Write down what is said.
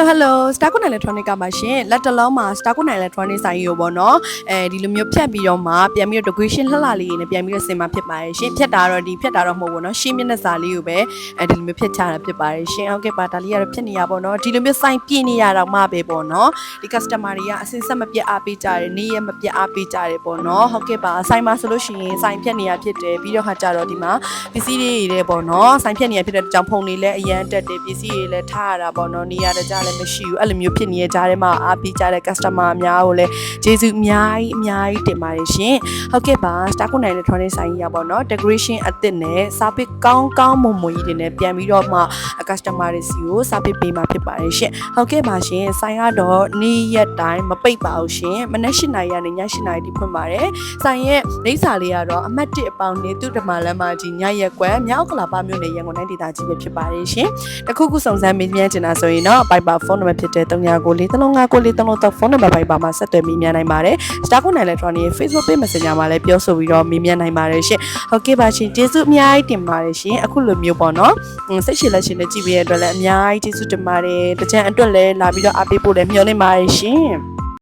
Hello Starcon Electronic ကပါရှင်လက်တလုံးမှာ Starcon Electronic ဆိုင်ရောပေါ့နော်ဒီလိုမျိုးဖြတ်ပြီးတော့မှပြန်ပြီးတော့ decoration လှလှလေးနဲ့ပြန်ပြီးတော့ဆင်မှာဖြစ်ပါတယ်ရှင်ဖြတ်တာတော့ဖြတ်တာတော့မဟုတ်ဘူးเนาะရှင်းမျက်နှာစာလေးကိုပဲဒီလိုမျိုးဖြတ်ချတာဖြစ်ပါတယ်ရှင်ဟုတ်ကဲ့ပါဒါလေးကတော့ဖြတ်နေရပေါ့နော်ဒီလိုမျိုးဆိုင်ပြည့်နေရတော့မှပဲပေါ့နော်ဒီ customer တွေကအစင်ဆက်မပြတ်အားပေးကြတယ်နေ့ရက်မပြတ်အားပေးကြတယ်ပေါ့နော်ဟုတ်ကဲ့ပါဆိုင်မှာဆိုလို့ရှိရင်ဆိုင်ဖြတ်နေရဖြစ်တယ်ပြီးတော့ခါကြတော့ဒီမှာပစ္စည်းတွေတွေပေါ့နော်ဆိုင်ဖြတ်နေရဖြစ်တဲ့ကြောင့်ဖုန်တွေလည်းအရန်တက်တယ်ပစ္စည်းတွေလည်းထားရတာပေါ့နော်နေရတဲ့ကြားလည်းမရှိဘူးအဲ့လိုမျိုးဖြစ်နေတဲ့ကြားထဲမှာအားပေးကြတဲ့ customer အများကိုလည်းကျေးဇူးအများကြီးတင်ပါတယ်ရှင်ဟုတ်ကဲ့ပါ Starcon Electronic ဆိုင်ရပေါ့နော် decoration အသစ်နဲ့စာပစ်ကောင်းမွန်ကြီးတွေနဲ့ပြန်ပြီးတော့မှ customer တွေစီကိုစာပစ်ပေးမှာဖြစ်ပါတယ်ရှင်ဟုတ်ကဲ့ပါရှင်ဆိုင်ကတော့နေ့ရက်တိုင်းမပိတ်ပါဘူးရှင်မနက်၈နာရီကနေည၈နာရီထိဖွင့်ပါတယ်ဆိုင်ရဲ့လိပ်စာလေးကတော့အမှတ်1အပေါင်းနေသူဓမ္မလမ်းမကြီးညရက်ကွယ်မြောက်ကလာပမြို့နယ်ရန်ကုန်တိုင်းဒေသကြီးပဲဖြစ်ပါတယ်ရှင်တခုခုစုံစမ်းမေးမြန်းချင်တာဆိုရင်တော့ Viber ဖုန်းနံပါတ်ဖြစ်တဲ့39943993ဖုန်းနံပါတ် Viber မှာဆက်သွယ်မေးမြန်းနိုင်ပါတယ် Starcon Electronic ရဲ့ Facebook Page Messenger မှာလည်းပြောဆိုပြီးတော့မေးမြန်းနိုင်ပါတယ်ရှင်ဟုတ်ကဲ့ပါရှင်ကျေးဇူးအများကြီးတင်ပါတယ်ရှင်အခုလိုမျိုးပေါ့နော်စိတ်ရှည်လက်ရှင်နဲ့ကြည့်ပေးရတဲ့အတွက်လည်းအများကြီးကျေးဇူးတင်ပါတယ်တကြံအတွက်လည်းလာပြီးတော့အားပေးဖို့လည်းမျှော်လင့်ပါတယ်ရှင်